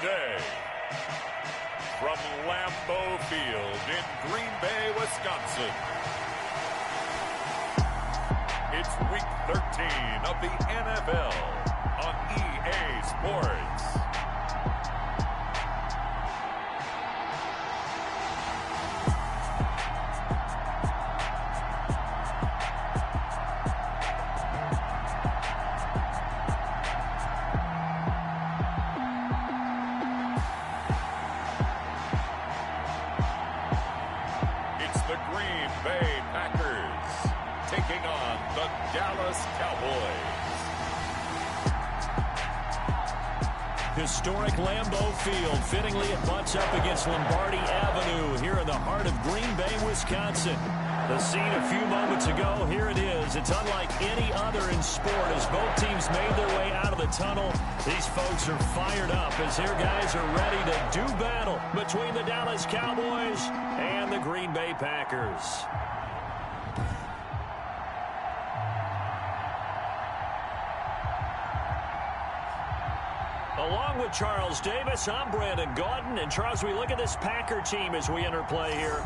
today, from Lambeau Field in Green Bay, Wisconsin, it's Week 13 of the NFL on EA Sports. The Green Bay Packers taking on the Dallas Cowboys. Historic Lambeau Field. Fittingly, it butts up against Lombardi Avenue here in the heart of Green Bay, Wisconsin. The scene a few moments ago, here it is. It's unlike any other in sport as both teams made their way out of the tunnel. These folks are fired up as their guys are ready to do battle between the Dallas Cowboys and the Green Bay Packers. Along with Charles Davis, I'm Brandon Gaudin. And Charles, we look at this Packer team as we interplay here.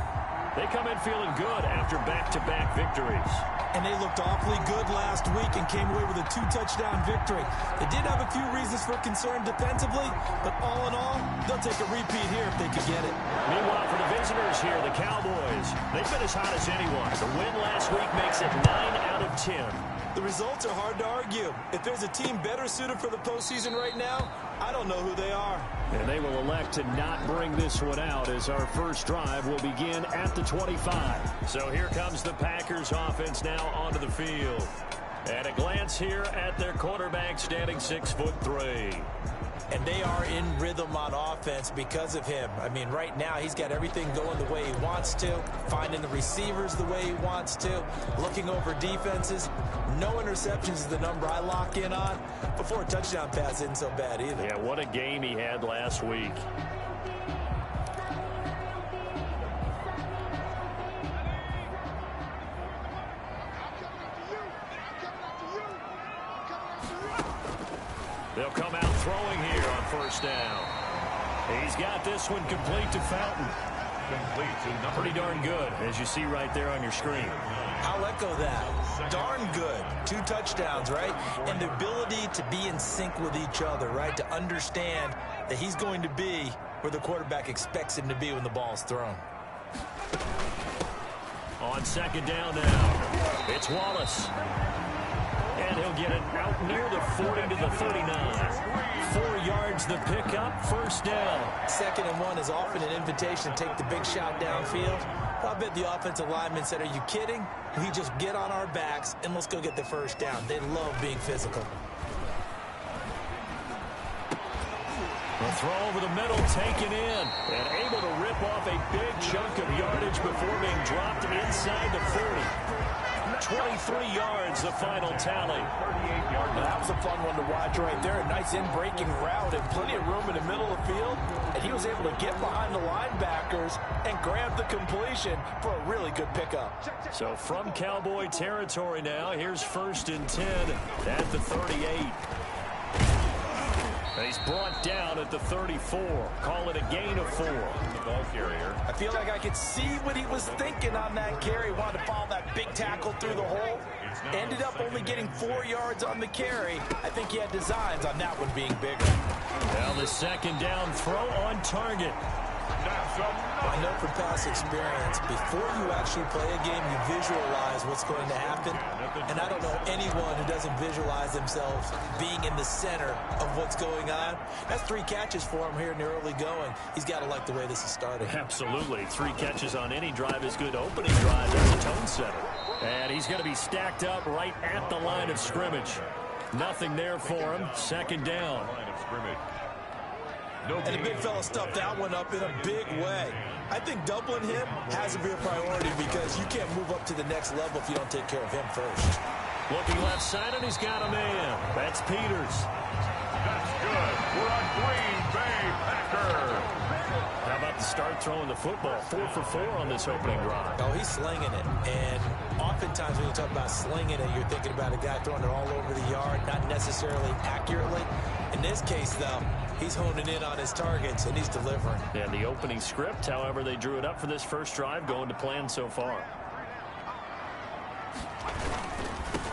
They come in feeling good after back-to-back victories. And they looked awfully good last week and came away with a 2-touchdown victory. They did have a few reasons for concern defensively, but all in all, they'll take a repeat here if they could get it. Meanwhile, for the visitors here, the Cowboys, they've been as hot as anyone. The win last week makes it 9 out of 10. The results are hard to argue. If there's a team better suited for the postseason right now, I don't know who they are. And they will elect to not bring this one out as our first drive will begin at the 25. So here comes the Packers offense now onto the field. And a glance here at their quarterback standing 6'3". And they are in rhythm on offense because of him. I mean, right now he's got everything going the way he wants to, finding the receivers the way he wants to, looking over defenses. No interceptions is the number I lock in on. Before a touchdown pass isn't so bad either. Yeah, what a game he had last week. They'll come out throwing here on first down. He's got this one complete to Fountain. Pretty darn good, as you see right there on your screen. I'll echo that. Darn good. 2 touchdowns, right? And the ability to be in sync with each other, right? To understand that he's going to be where the quarterback expects him to be when the ball's thrown. On second down now, it's Wallace. And he'll get it out near the 40 to the 39. 4 yards the pickup, first down. 2nd and 1 is often an invitation to take the big shot downfield. I bet the offensive lineman said, are you kidding? We just get on our backs and let's go get the first down. They love being physical. A throw over the middle, taken in, and able to rip off a big chunk of yardage before being dropped inside the 30. 23 yards, the final tally. That was a fun one to watch right there. A nice in-breaking route and plenty of room in the middle of the field. And he was able to get behind the linebackers and grab the completion for a really good pickup. So from Cowboy territory now, here's 1st and 10 at the 38. He's brought down at the 34. Call it a gain of 4. The ball carrier. I feel like I could see what he was thinking on that carry. Wanted to follow that big tackle through the hole. Ended up only getting 4 yards on the carry. I think he had designs on that one being bigger. Now the second down throw on target. I know from past experience, before you actually play a game, you visualize what's going to happen. And I don't know anyone who doesn't visualize themselves being in the center of what's going on. That's 3 catches for him here in the early going. He's got to like the way this is starting. Absolutely. 3 catches on any drive is good. Opening drive, that's a tone setter. And he's going to be stacked up right at the line of scrimmage. Nothing there for him. Second down. Line of scrimmage. And the big fella stuffed that one up in a big way. I think doubling him has to be a priority because you can't move up to the next level if you don't take care of him first. Looking left side, and he's got a man. That's Peters. That's good. We're on Green Bay Packers. How about the start throwing the football? 4 for 4 on this opening drive. Oh, he's slinging it. And oftentimes when you talk about slinging it, you're thinking about a guy throwing it all over the yard, not necessarily accurately. In this case, though, He's honing in on his targets, and he's delivering. And the opening script, however they drew it up for this first drive, going to plan so far.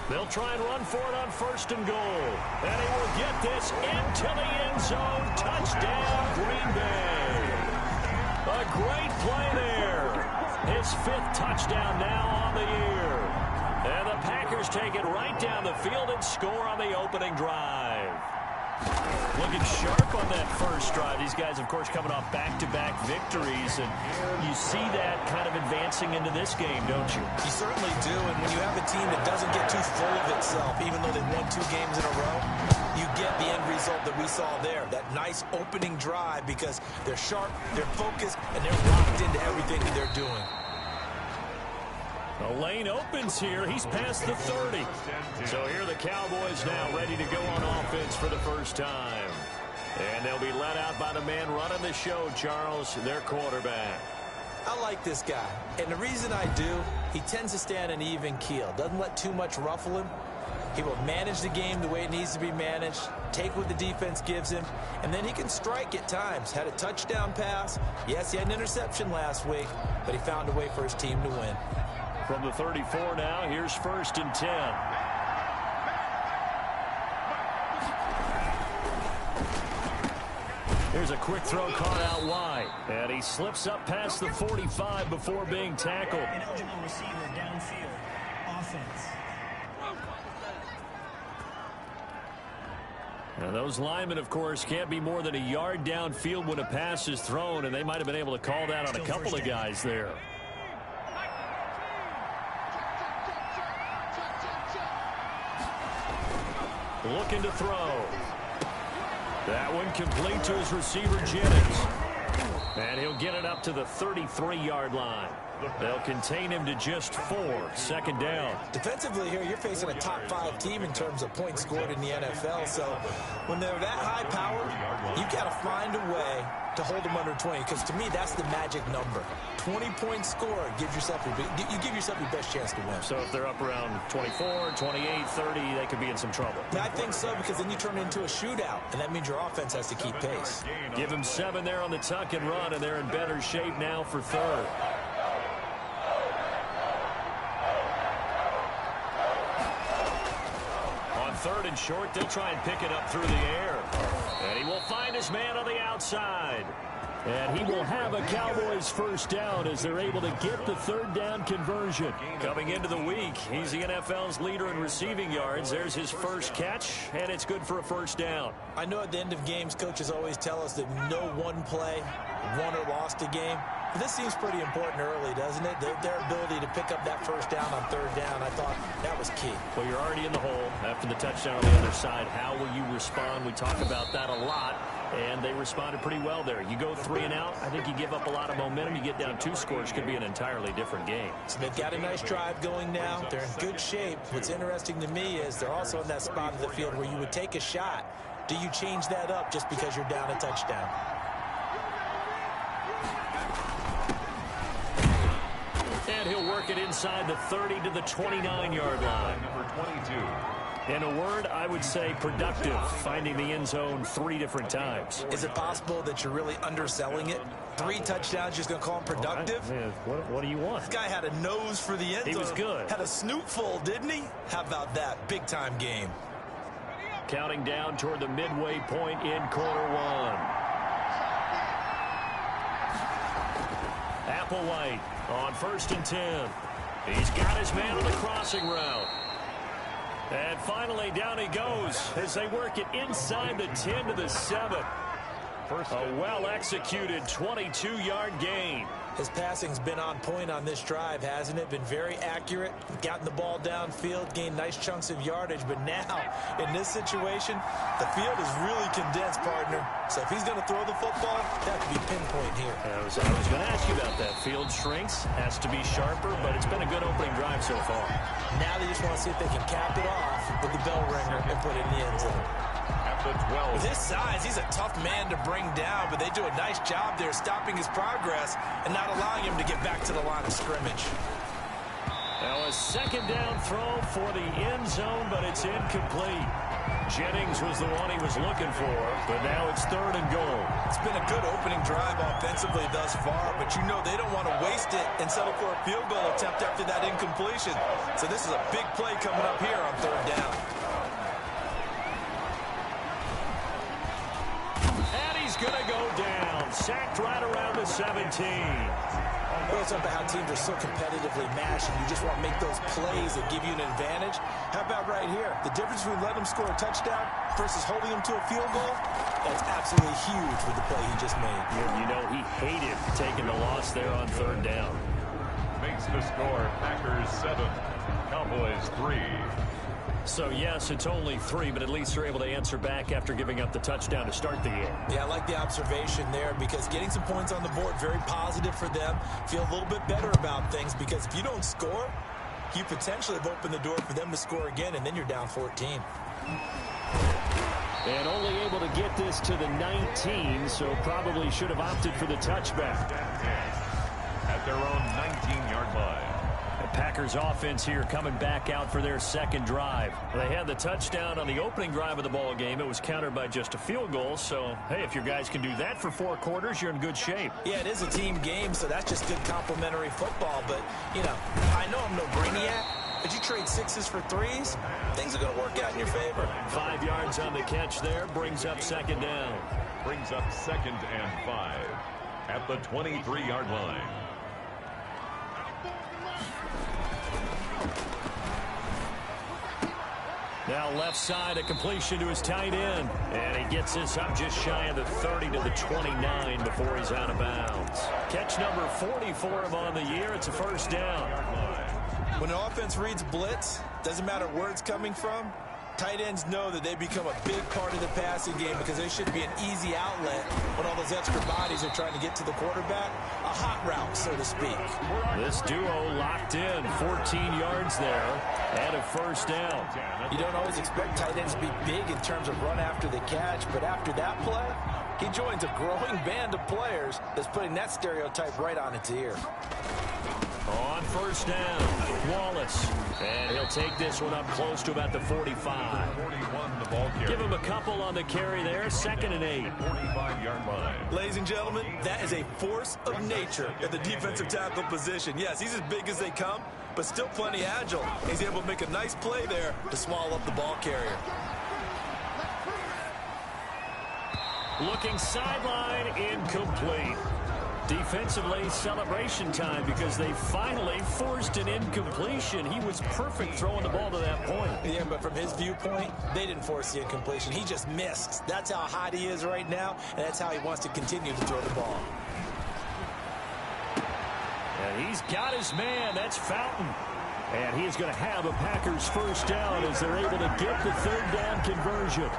They'll try and run for it on 1st and goal. And he will get this into the end zone. Touchdown, Green Bay. A great play there. His 5th touchdown now on the year. And the Packers take it right down the field and score on the opening drive. Looking sharp on that first drive. These guys, of course, coming off back-to-back victories. And you see that kind of advancing into this game, don't you? You certainly do. And when you have a team that doesn't get too full of itself, even though they've won 2 games in a row, you get the end result that we saw there. That nice opening drive because they're sharp, they're focused, and they're locked into everything that they're doing. The lane opens here. He's past the 30. So here are the Cowboys now ready to go on offense for the first time. And they'll be let out by the man running the show, Charles, their quarterback. I like this guy. And the reason I do, he tends to stand an even keel. Doesn't let too much ruffle him. He will manage the game the way it needs to be managed, take what the defense gives him, and then he can strike at times. Had a touchdown pass. Yes, he had an interception last week, but he found a way for his team to win. From the 34 now, here's 1st and 10. Here's a quick throw caught out wide. And he slips up past the 45 before being tackled. Ineligible receiver downfield. Offense. Now those linemen, of course, can't be more than a yard downfield when a pass is thrown, and they might have been able to call that on a couple of guys there. Looking to throw. That one complete to his receiver, Jennings. And he'll get it up to the 33-yard line. They'll contain him to just 4. 2nd down. Defensively here, you're facing a top 5 team in terms of points scored in the NFL. So when they're that high powered, you've got to find a way to hold them under 20. Because to me, that's the magic number. 20 points scored gives yourself you give yourself your best chance to win. So if they're up around 24, 28, 30, they could be in some trouble. I think so, because then you turn it into a shootout, and that means your offense has to keep pace. Give them 7 there on the tuck and run, and they're in better shape now for 3rd. On 3rd and short, they'll try and pick it up through the air. And he will find his man on the outside. And he will have a Cowboys 1st down as they're able to get the 3rd down conversion. Coming into the week, he's the NFL's leader in receiving yards. There's his first catch, and it's good for a 1st down. I know at the end of games, coaches always tell us that no one play won or lost a game. But this seems pretty important early, doesn't it? Their ability to pick up that 1st down on 3rd down, I thought that was key. Well, you're already in the hole after the touchdown on the other side. How will you respond? We talk about that a lot, and they responded pretty well there. You go 3 and out, I think you give up a lot of momentum. You get down 2 scores, could be an entirely different game. So they've got a nice drive going now. They're in good shape. What's interesting to me is they're also in that spot of the field where you would take a shot. Do you change that up just because you're down a touchdown? And he'll work it inside the 30 to the 29-yard line. Number 22. In a word, I would say productive, finding the end zone 3 different times. Is it possible that you're really underselling it? 3 touchdowns, just going to call him productive? Right. What do you want? This guy had a nose for the end zone. He was good. Had a snootful, didn't he? How about that? Big-time game. Counting down toward the midway point in quarter 1. Applewhite on 1st and 10. He's got his man on the crossing route. And finally, down he goes as they work it inside the 10 to the 7. A well-executed 22-yard gain. His passing's been on point on this drive, hasn't it? Been very accurate, gotten the ball downfield, gained nice chunks of yardage. But now, in this situation, the field is really condensed, partner. So if he's going to throw the football, that could be pinpoint here. I was going to ask you about that. Field shrinks, has to be sharper, but it's been a good opening drive so far. Now they just want to see if they can cap it off with the bell ringer and put it in the end zone. At the 12. With his size, he's a tough man to bring down, but they do a nice job there stopping his progress and not allowing him to get back to the line of scrimmage. Now a 2nd down throw for the end zone, but it's incomplete. Jennings was the one he was looking for, but now it's 3rd and goal. It's been a good opening drive offensively thus far, but you know they don't want to waste it and settle for a field goal attempt after that incompletion. So this is a big play coming up here on 3rd down. And he's going to go down. Sacked right around the 17. Goes up to how teams are so competitively matched, and you just want to make those plays that give you an advantage. How about right here? The difference between letting them score a touchdown versus holding them to a field goal, that's absolutely huge with the play he just made. You know, he hated taking the loss there on 3rd down. Makes the score Packers 7, Cowboys 3. So, yes, it's only 3, but at least they're able to answer back after giving up the touchdown to start the game. Yeah, I like the observation there because getting some points on the board, very positive for them. Feel a little bit better about things because if you don't score, you potentially have opened the door for them to score again, and then you're down 14. And only able to get this to the 19, so probably should have opted for the touchback. At their own 19-yard line. The Packers offense here coming back out for their 2nd drive. They had the touchdown on the opening drive of the ball game. It was countered by just a field goal. So, hey, if your guys can do that for 4 quarters, you're in good shape. Yeah, it is a team game, so that's just good complementary football. But, you know, I know I'm no brainiac, but you trade 6s for 3s, things are going to work out in your favor. 5 yards on the catch there, brings up 2nd down. Brings up 2nd and 5 at the 23-yard line. Now left side, a completion to his tight end. And he gets this up just shy of the 30 to the 29 before he's out of bounds. Catch number 40 for him on the year. It's a 1st down. When an offense reads blitz, doesn't matter where it's coming from, tight ends know that they become a big part of the passing game because they should be an easy outlet when all those extra bodies are trying to get to the quarterback. A hot route, so to speak. This duo locked in, 14 yards there, and a 1st down. You don't always expect tight ends to be big in terms of run after the catch, but after that play, he joins a growing band of players that's putting that stereotype right on its ear. On 1st down, Wallace. And he'll take this one up close to about the 45. 41 the ball carrier. Give him a couple on the carry there, 2nd and 8. 45-yard line. Ladies and gentlemen, that is a force of nature at the defensive tackle position. Yes, he's as big as they come, but still plenty agile. He's able to make a nice play there to swallow up the ball carrier. Looking sideline, incomplete. Defensively, celebration time because they finally forced an incompletion. He was perfect throwing the ball to that point. Yeah, but from his viewpoint, they didn't force the incompletion. He just missed. That's how hot he is right now, and that's how he wants to continue to throw the ball. And he's got his man. That's Fountain. And he's going to have a Packers 1st down as they're able to get the 3rd down conversion.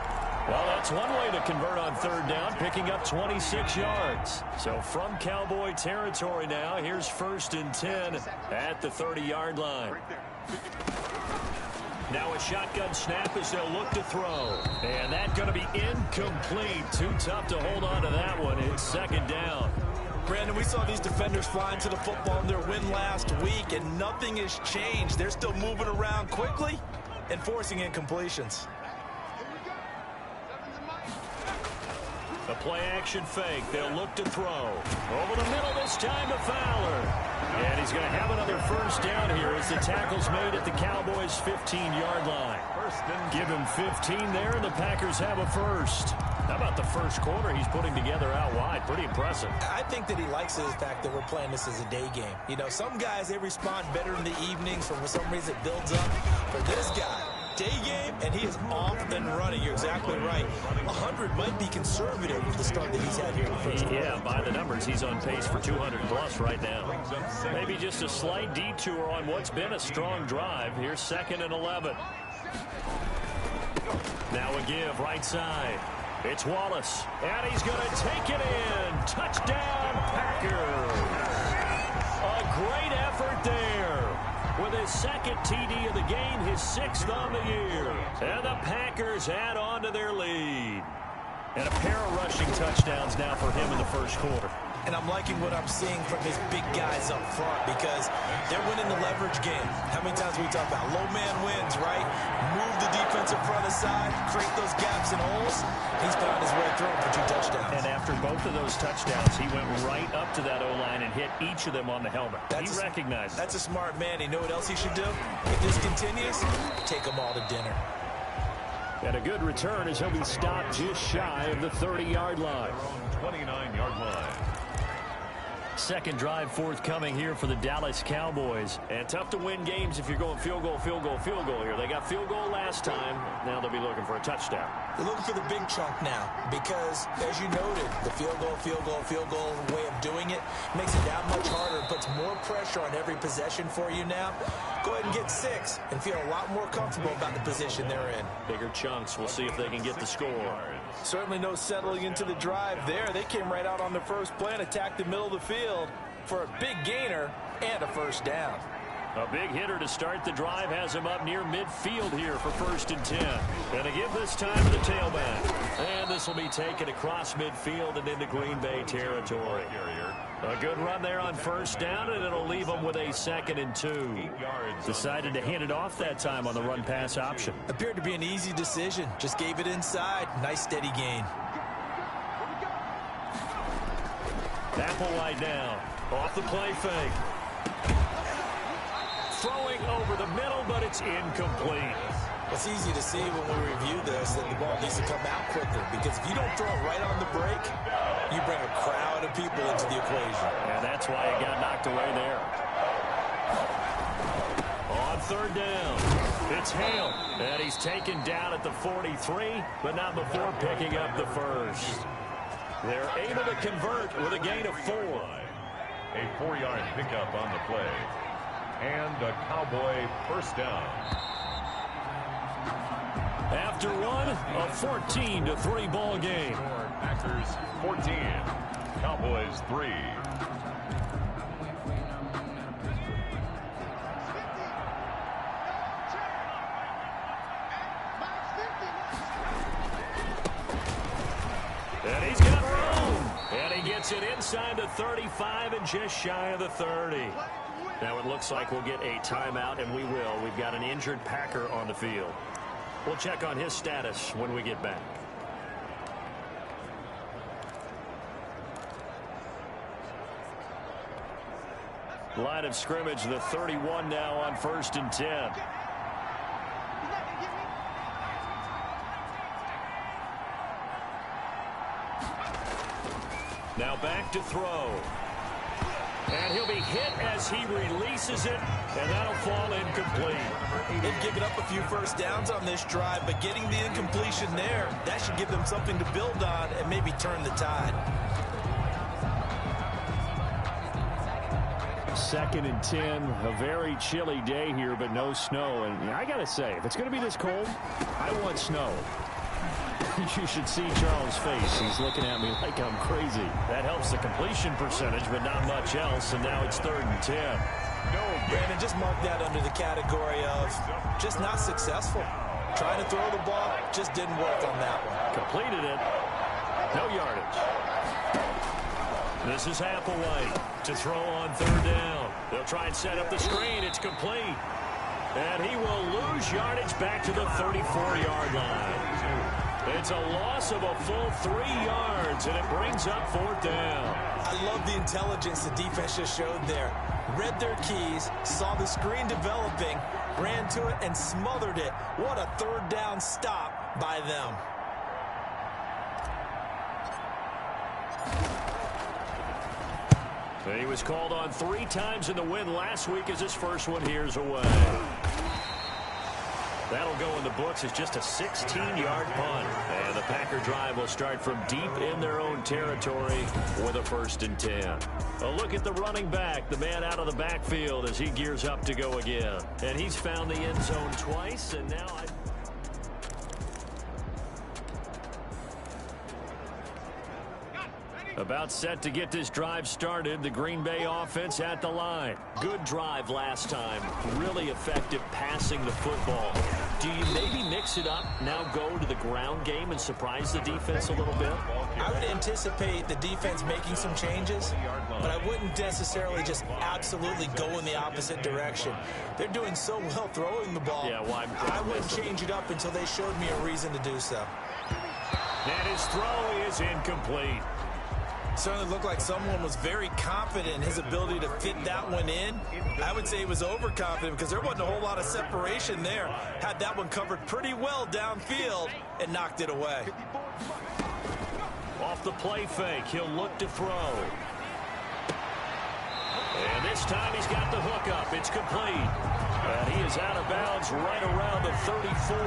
Well, that's one way to convert on 3rd down, picking up 26 yards. So from Cowboy territory now, here's 1st and 10 at the 30-yard line. Now a shotgun snap as they'll look to throw. And that's going to be incomplete. Too tough to hold on to that one. It's 2nd down. Brandon, we saw these defenders flying to the football in their win last week, and nothing has changed. They're still moving around quickly and forcing incompletions. The play-action fake. They'll look to throw. Over the middle this time to Fowler. And he's going to have another 1st down here as the tackle's made at the Cowboys' 15-yard line. Give him 15 there, and the Packers have a 1st. How about the 1st quarter he's putting together out wide? Pretty impressive. I think that he likes the fact that we're playing this as a day game. You know, some guys, they respond better in the evenings. For some reason, it builds up. For this guy, day game, and he is off and running. You're exactly right. 100 might be conservative with the start that he's had here in the 1st quarter. Yeah, by the numbers, he's on pace for 200+ right now. Maybe just a slight detour on what's been a strong drive. Here's 2nd and 11. Now a give right side. It's Wallace, and he's going to take it in. Touchdown, Packers. A great effort there. With his 2nd TD of the game, his 6th on the year. And the Packers add on to their lead. And a pair of rushing touchdowns now for him in the 1st quarter. And I'm liking what I'm seeing from his big guys up front because they're winning the leverage game. Having many times we talk about low man wins, right? Move the defensive front aside, create those gaps and holes. He's found his way through for 2 touchdowns. And after both of those touchdowns, he went right up to that O-line and hit each of them on the helmet. He recognized it. That's a smart man. You know what else he should do? If this continues, take them all to dinner. And a good return as he'll be stopped just shy of the 30-yard line. 29-yard line. Second drive forthcoming here for the Dallas Cowboys. And tough to win games if you're going field goal, field goal, field goal here. They got field goal last time. Now they'll be looking for a touchdown. They're looking for the big chunk now because, as you noted, the field goal way of doing it makes it that much harder. It puts more pressure on every possession for you now. Go ahead and get 6 and feel a lot more comfortable about the position they're in. Bigger chunks. We'll see if they can get the score. Certainly no settling into the drive there. They came right out on the first play and attacked the middle of the field for a big gainer and a first down. A big hitter to start the drive has him up near midfield here for 1st and 10. And to give this time to the tailback. And this will be taken across midfield and into Green Bay territory. A good run there on 1st down, and it'll leave them with a 2nd and 2. Decided to hand it off that time on the run-pass option. Appeared to be an easy decision. Just gave it inside. Nice steady gain. Applewhite now. Off the play fake. Throwing over the middle, but it's incomplete. It's easy to see when we review this that the ball needs to come out quicker because if you don't throw it right on the break, you bring a crowd of people into the equation. And that's why it got knocked away there. On 3rd down, it's Hale, and he's taken down at the 43, but not before picking up the first. They're able to convert with a gain of 4. A 4-yard pickup on the play. And a Cowboy first down. After one, a 14-3 ball game. Packers 14, Cowboys 3. And he's got room. And he gets it inside the 35 and just shy of the 30. Now it looks like we'll get a timeout, and we will. We've got an injured Packer on the field. We'll check on his status when we get back. Line of scrimmage, the 31 now on 1st and 10. Now back to throw. And he'll be hit as he releases it, and that'll fall incomplete. They've given up a few first downs on this drive, but getting the incompletion there, that should give them something to build on and maybe turn the tide. 2nd and 10, a very chilly day here, but no snow. And I got to say, if it's going to be this cold, I want snow. You should see Charles' face. He's looking at me like I'm crazy. That helps the completion percentage, but not much else. And now it's 3rd and 10. Brandon, just mark that under the category of just not successful. Trying to throw the ball, just didn't work on that one. Completed it. No yardage. This is Applewhite to throw on 3rd down. They'll try and set up the screen. It's complete. And he will lose yardage back to the 34-yard line. It's a loss of a full 3 yards, and it brings up 4th down. I love the intelligence the defense just showed there. Read their keys, saw the screen developing, ran to it, and smothered it. What a 3rd down stop by them. He was called on 3 times in the win last week as his first one here's away. That'll go in the books as just a 16-yard punt. And the Packer drive will start from deep in their own territory with a 1st and 10. A look at the running back, the man out of the backfield as he gears up to go again. And he's found the end zone twice, and now about set to get this drive started. The Green Bay offense at the line. Good drive last time. Really effective passing the football. Do you maybe mix it up, now go to the ground game and surprise the defense a little bit? I would anticipate the defense making some changes. but I wouldn't necessarily just absolutely go in the opposite direction. They're doing so well throwing the ball. Yeah, well, I wouldn't change it up until they showed me a reason to do so. And his throw is incomplete. Certainly looked like someone was very confident in his ability to fit that one in. I would say he was overconfident because there wasn't a whole lot of separation there. Had that one covered pretty well downfield and knocked it away. Off the play fake, he'll look to throw. And this time he's got the hook up. It's complete. And he is out of bounds right around the 34.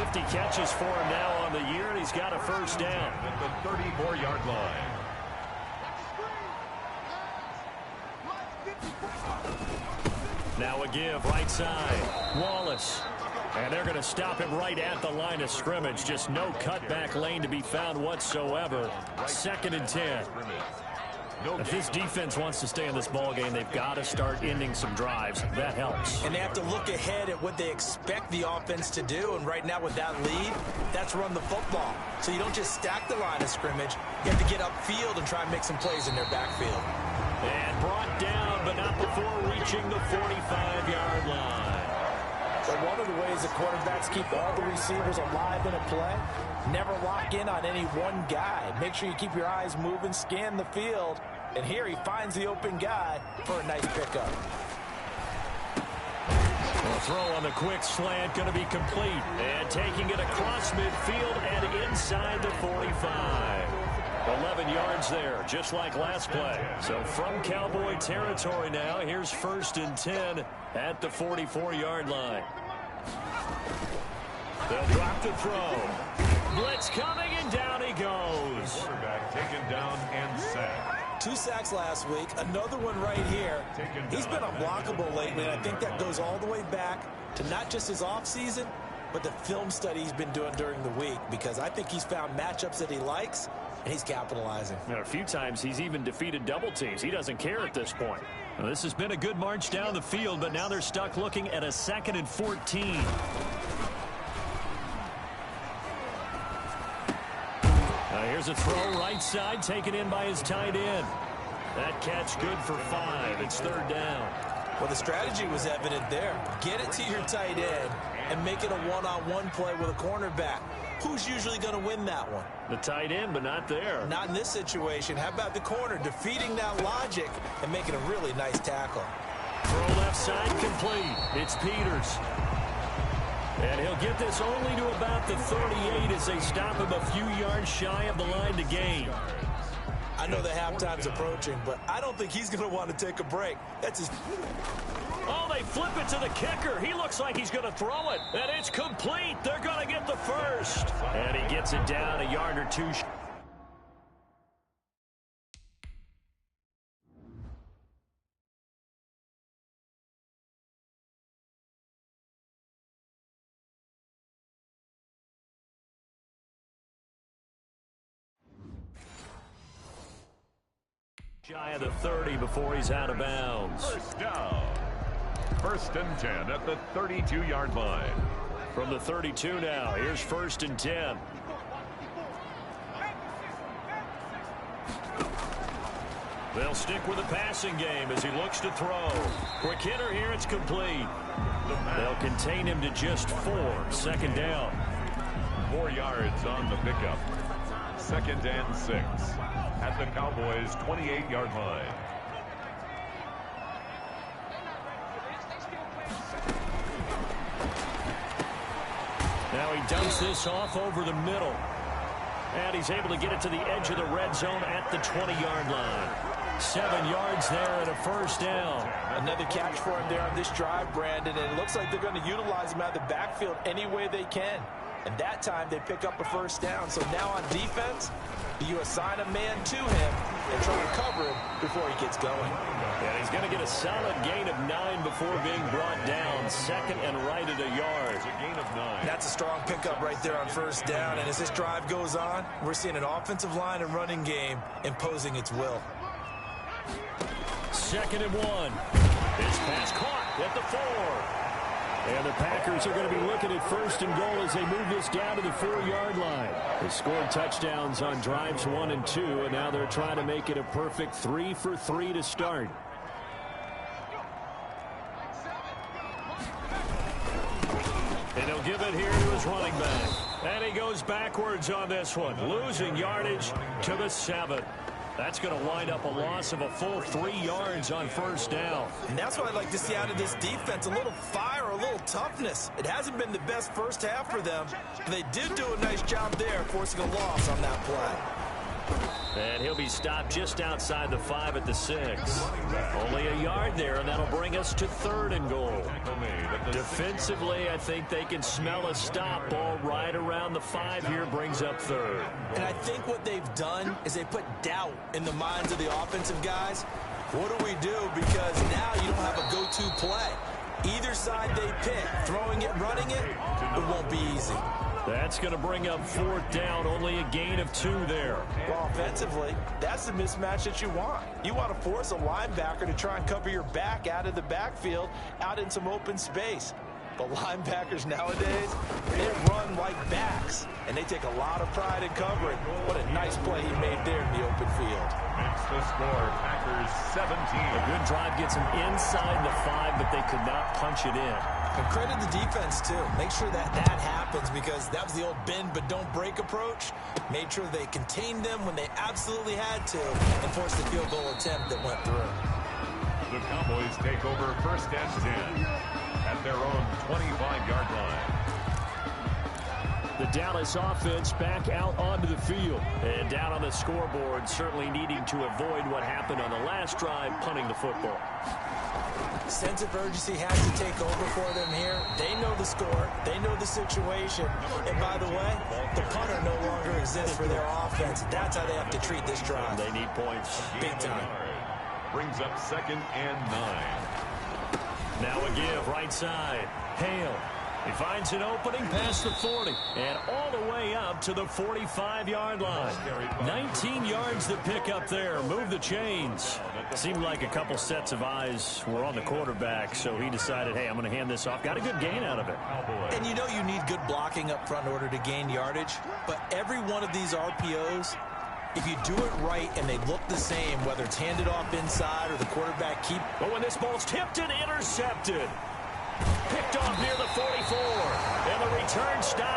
50 catches for him now on the year, and he's got a first down. At the 34-yard line. Now a give, right side. Wallace. And they're going to stop him right at the line of scrimmage. Just no cutback lane to be found whatsoever. 2nd and 10. If this defense wants to stay in this ball game, they've got to start ending some drives. That helps. And they have to look ahead at what they expect the offense to do. And right now with that lead, that's run the football. So you don't just stack the line of scrimmage. You have to get upfield and try and make some plays in their backfield. And brought down, but not before reaching the 45-yard line. So one of the ways the quarterbacks keep all the receivers alive in a play, never lock in on any one guy. Make sure you keep your eyes moving, scan the field. And here he finds the open guy for a nice pickup. The throw on the quick slant going to be complete. And taking it across midfield and inside the 45. 11 yards there, just like last play. So from Cowboy territory now, here's 1st and 10 at the 44-yard line. They'll drop the throw. Blitz coming, and down he goes. Quarterback taken down and sacked. 2 sacks last week, another one right here. He's been unblockable lately, and I think that goes all the way back to not just his offseason, but the film study he's been doing during the week, because I think he's found matchups that he likes, and he's capitalizing. Now, a few times he's even defeated double teams. He doesn't care at this point. Now, this has been a good march down the field, but now they're stuck looking at a 2nd and 14. Now here's a throw right side, taken in by his tight end. That catch good for 5. It's 3rd down. Well, the strategy was evident there. Get it to your tight end and make it a one-on-one play with a cornerback. Who's usually going to win that one? The tight end, but not there. Not in this situation. How about the corner defeating that logic and making a really nice tackle? Throw left side complete. It's Peters. And he'll get this only to about the 38 as they stop him a few yards shy of the line to gain. I know the halftime's approaching, but I don't think he's going to want to take a break. That's his... Oh, they flip it to the kicker. He looks like he's going to throw it. And it's complete. They're going to get the first. And he gets it down a yard or 2. Shy of the 30 before he's out of bounds. First down. 1st and 10 at the 32-yard line. From the 32 now, here's 1st and 10. They'll stick with the passing game as he looks to throw. Quick hitter here, it's complete. They'll contain him to just 4. 2nd down. 4 yards on the pickup. 2nd and 6 at the Cowboys' 28-yard line. Now he dumps this off over the middle. And he's able to get it to the edge of the red zone at the 20-yard line. 7 yards there and a first down. Another catch for him there on this drive, Brandon, and it looks like they're going to utilize him out of the backfield any way they can. And that time they pick up a first down. So now on defense, you assign a man to him and try to cover him before he gets going. And he's going to get a solid gain of 9 before being brought down. 2nd and right at a yard. It's a gain of 9. That's a strong pickup right there on first down. And as this drive goes on, we're seeing an offensive line and running game imposing its will. 2nd and 1. This pass caught at the 4. And the Packers are going to be looking at 1st and goal as they move this down to the 4-yard line. They scored touchdowns on drives 1 and 2, and now they're trying to make it a perfect 3 for 3 to start. And he'll give it here to his running back. And he goes backwards on this one, losing yardage to the 7. That's going to wind up a loss of a full 3 yards on 1st down. And that's what I'd like to see out of this defense, a little fire, a little toughness. It hasn't been the best first half for them, but they did do a nice job there, forcing a loss on that play. And he'll be stopped just outside the 5 at the 6. Only a yard there, and that'll bring us to 3rd and goal. Defensively, I think they can smell a stop. Ball right around the 5 here, brings up 3rd. And I think what they've done is they put doubt in the minds of the offensive guys. What do we do? Because now you don't have a go-to play. Either side they pick, throwing it, running it, it won't be easy. That's going to bring up 4th down, only a gain of 2 there. Well, offensively, that's the mismatch that you want. You want to force a linebacker to try and cover your back out of the backfield, out in some open space. But linebackers nowadays, they run like backs, and they take a lot of pride in covering. What a nice play he made there in the open field. Makes the score, Packers 17. A good drive gets them inside the 5, but they could not punch it in. And credit the defense, too. Make sure that that happens, because that was the old bend but don't break approach. Made sure they contained them when they absolutely had to and forced the field goal attempt that went through. The Cowboys take over 1st and 10 at their own 25-yard line. The Dallas offense back out onto the field. And down on the scoreboard, certainly needing to avoid what happened on the last drive, punting the football. Sense of urgency has to take over for them here. They know the score. They know the situation. And by the way, the punter no longer exists for their offense. That's how they have to treat this drive. They need points. Big time. Brings up 2nd and 9. Now a give, right side. Hale. He finds an opening past the 40 and all the way up to the 45-yard line. 19 yards to pick up there. Move the chains. Seemed like a couple sets of eyes were on the quarterback, so he decided, hey, I'm going to hand this off. Got a good gain out of it. And you know you need good blocking up front in order to gain yardage, but every one of these RPOs, if you do it right and they look the same, whether it's handed off inside or the quarterback keep. But when this ball's tipped and intercepted. Picked off near the 44. And the return stop